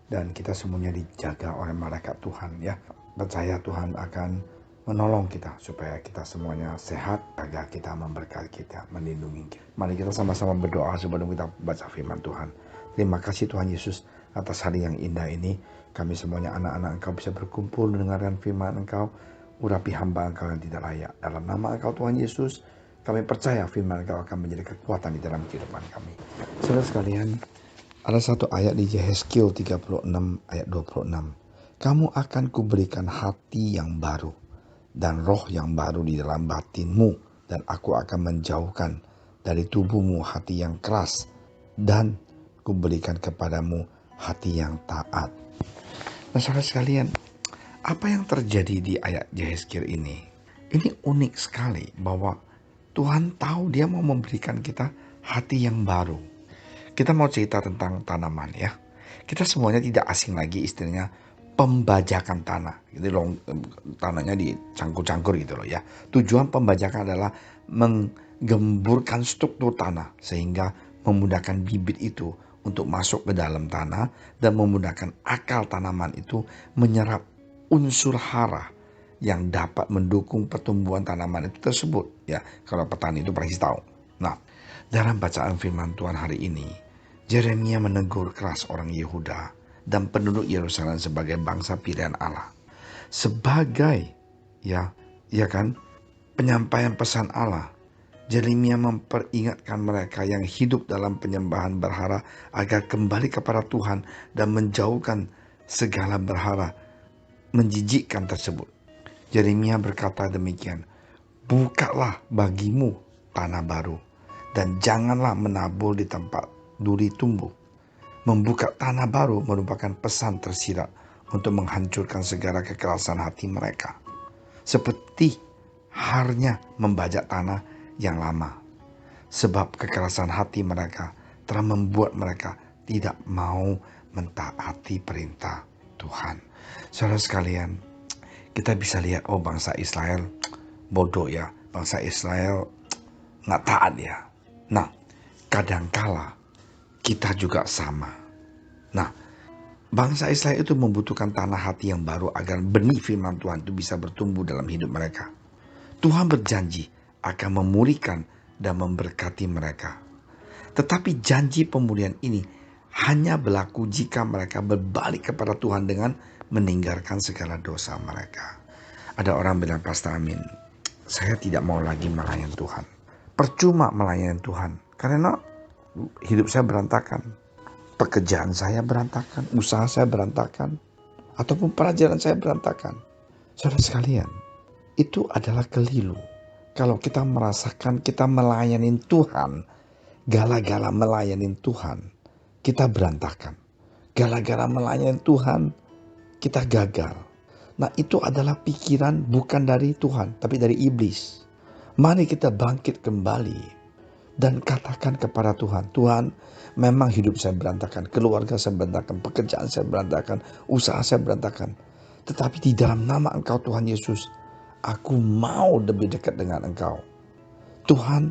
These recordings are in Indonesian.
dan kita semuanya dijaga oleh malaikat Tuhan ya. Percaya Tuhan akan menolong kita supaya kita semuanya sehat, agar kita memberkati kita, melindungi kita. Mari kita sama-sama berdoa sebelum kita baca firman Tuhan. Terima kasih Tuhan Yesus atas hari yang indah ini. Kami semuanya anak-anak Engkau bisa berkumpul mendengarkan firman Engkau. Urapi hamba Engkau yang tidak layak. Dalam nama Engkau Tuhan Yesus, kami percaya firman Engkau akan menjadi kekuatan di dalam kehidupan kami. Saudara sekalian, ada satu ayat di Yehezkiel 36 ayat 26. Kamu akan kuberikan hati yang baru dan roh yang baru di dalam batinmu, dan aku akan menjauhkan dari tubuhmu hati yang keras, dan kuberikan kepadamu hati yang taat. Nah, saudara sekalian, apa yang terjadi di ayat Yehezkiel ini? Ini unik sekali bahwa Tuhan tahu Dia mau memberikan kita hati yang baru. Kita mau cerita tentang tanaman ya. Kita semuanya tidak asing lagi istilahnya pembajakan tanah. Jadi tanahnya dicangkur-cangkur gitu loh ya. Tujuan pembajakan adalah menggemburkan struktur tanah sehingga memudahkan bibit itu untuk masuk ke dalam tanah dan memudahkan akal tanaman itu menyerap unsur hara yang dapat mendukung pertumbuhan tanaman itu tersebut ya. Kalau petani itu pasti tahu. Nah, dalam bacaan firman Tuhan hari ini, Yeremia menegur keras orang Yehuda dan penduduk Yerusalem sebagai bangsa pilihan Allah. Sebagai penyampaian pesan Allah, Yeremia memperingatkan mereka yang hidup dalam penyembahan berhala agar kembali kepada Tuhan dan menjauhkan segala berhala menjijikkan tersebut. Yeremia berkata demikian, bukalah bagimu tanah baru dan janganlah menabur di tempat duri tumbuh. Membuka tanah baru merupakan pesan tersirat untuk menghancurkan segala kekerasan hati mereka. Seperti halnya membajak tanah yang lama. Sebab kekerasan hati mereka telah membuat mereka tidak mau mentaati perintah Tuhan. Saudara sekalian, kita bisa lihat, bangsa Israel bodoh ya. Bangsa Israel nggak taat ya. Nah, kadangkala kita juga sama. Nah, bangsa Israel itu membutuhkan tanah hati yang baru agar benih firman Tuhan itu bisa bertumbuh dalam hidup mereka. Tuhan berjanji akan memulihkan dan memberkati mereka. Tetapi janji pemulihan ini hanya berlaku jika mereka berbalik kepada Tuhan dengan meninggalkan segala dosa mereka. Ada orang bilang, Pastor Amin, saya tidak mau lagi melayani Tuhan. Percuma melayani Tuhan, karena hidup saya berantakan. Pekerjaan saya berantakan, usaha saya berantakan, ataupun pelajaran saya berantakan. Saudara sekalian, itu adalah keliru. Kalau kita merasakan kita melayani Tuhan, gala-gala melayani Tuhan, kita berantakan. Gala-gala melayani Tuhan, kita gagal. Nah, itu adalah pikiran bukan dari Tuhan, tapi dari iblis. Mari kita bangkit kembali dan katakan kepada Tuhan, Tuhan, memang hidup saya berantakan, keluarga saya berantakan, pekerjaan saya berantakan, usaha saya berantakan. Tetapi di dalam nama Engkau Tuhan Yesus, aku mau lebih dekat dengan Engkau. Tuhan,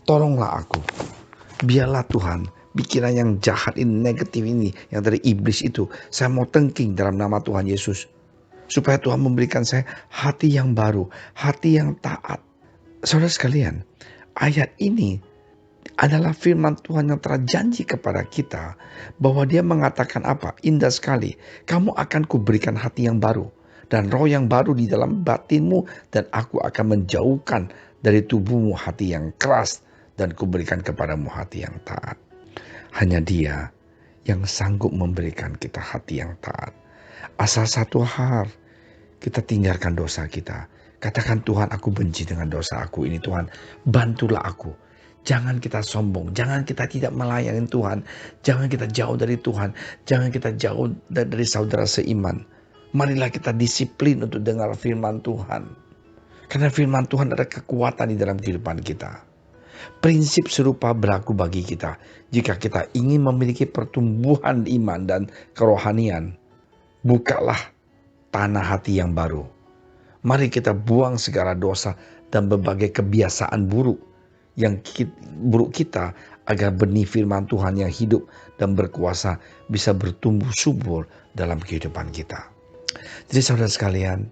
tolonglah aku. Biarlah Tuhan, pikiran yang jahat ini, negatif ini, yang dari iblis itu, saya mau tengking dalam nama Tuhan Yesus. Supaya Tuhan memberikan saya hati yang baru, hati yang taat. Saudara sekalian, ayat ini adalah firman Tuhan yang telah janji kepada kita bahwa Dia mengatakan apa? Indah sekali. Kamu akan kuberikan hati yang baru dan roh yang baru di dalam batinmu, dan aku akan menjauhkan dari tubuhmu hati yang keras dan kuberikan kepadamu hati yang taat. Hanya Dia yang sanggup memberikan kita hati yang taat. Asal satu hal, kita tinggalkan dosa kita. Katakan, Tuhan, aku benci dengan dosa aku ini. Tuhan, bantulah aku. Jangan kita sombong. Jangan kita tidak melayani Tuhan. Jangan kita jauh dari Tuhan. Jangan kita jauh dari saudara seiman. Marilah kita disiplin untuk dengar firman Tuhan. Karena firman Tuhan ada kekuatan di dalam kehidupan kita. Prinsip serupa berlaku bagi kita. Jika kita ingin memiliki pertumbuhan iman dan kerohanian, bukalah tanah hati yang baru. Mari kita buang segala dosa dan berbagai kebiasaan buruk yang buruk kita agar benih firman Tuhan yang hidup dan berkuasa bisa bertumbuh subur dalam kehidupan kita. Jadi saudara sekalian,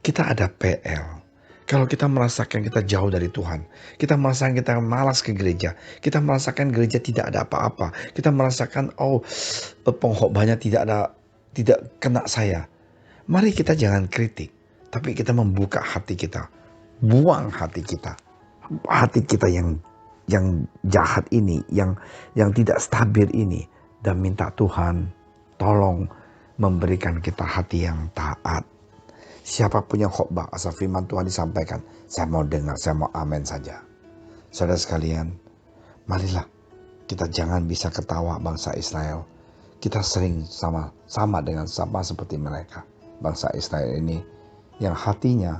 kita ada PL. Kalau kita merasakan kita jauh dari Tuhan, kita merasakan kita malas ke gereja, kita merasakan gereja tidak ada apa-apa, kita merasakan pengkhotbahnya tidak kena saya. Mari kita jangan kritik, tapi kita membuka hati kita, buang hati kita yang jahat ini, yang tidak stabil ini, dan minta Tuhan tolong memberikan kita hati yang taat. Siapapun yang khotbah, asal firman Tuhan disampaikan, saya mau dengar, saya mau amin saja. Saudara sekalian, marilah kita jangan bisa ketawa bangsa Israel. Kita sering sama seperti mereka. Bangsa Israel ini yang hatinya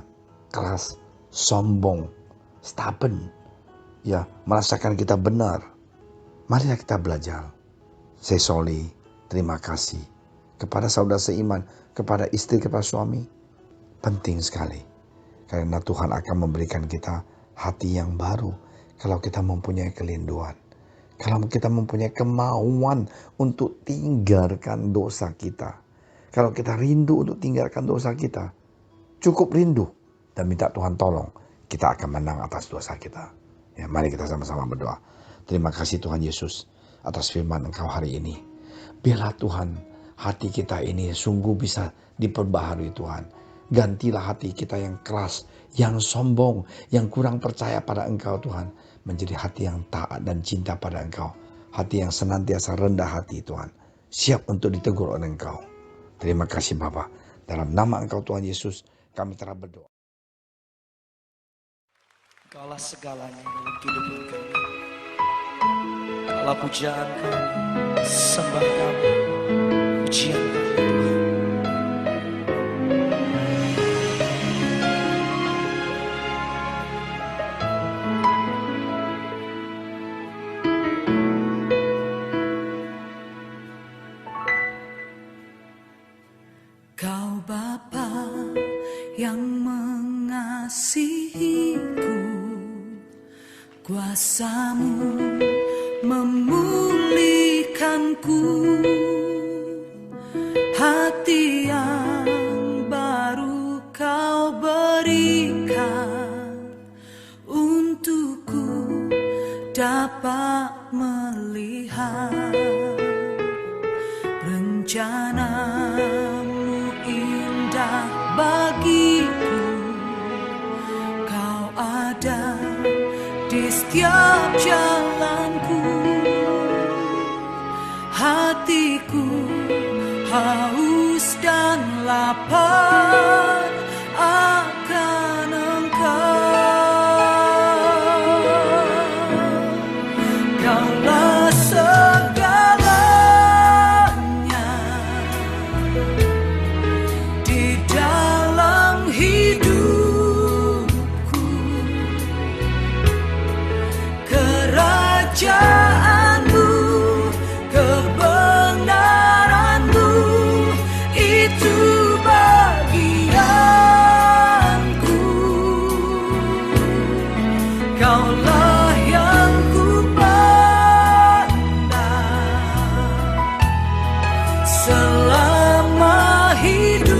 keras, sombong, stubborn, ya, merasakan kita benar. Marilah kita belajar. Say sorry, terima kasih kepada saudara seiman, kepada istri, kepada suami. Penting sekali, karena Tuhan akan memberikan kita hati yang baru kalau kita mempunyai kerinduan, kalau kita mempunyai kemauan untuk tinggalkan dosa kita. Kalau kita rindu untuk tinggalkan dosa kita, cukup rindu dan minta Tuhan tolong, kita akan menang atas dosa kita. Ya, mari kita sama-sama berdoa. Terima kasih Tuhan Yesus atas firman Engkau hari ini. Biarlah Tuhan hati kita ini sungguh bisa diperbaharui Tuhan. Gantilah hati kita yang keras, yang sombong, yang kurang percaya pada Engkau Tuhan, menjadi hati yang taat dan cinta pada Engkau. Hati yang senantiasa rendah hati Tuhan, siap untuk ditegur oleh Engkau. Terima kasih Bapa. Dalam nama Engkau Tuhan Yesus, kami telah berdoa. Engkaulah segalanya dalam kehidupan kami. Engkaulah pujian kami, sembah kami, pujian kami Tuhan. Kau Bapa yang mengasihiku, kuasa-Mu memulihkanku, hati yang baru Kau berikan untukku dapat melihat rencana-Mu indah bagiku. Kau ada di setiap jalanku, hatiku haus dan lapar akan Engkau. Kaulah segalanya di dalam hidupku, kerajaan-Mu, kebenaran-Mu, itu bagianku. Kaulah yang ku pandang selama hidup.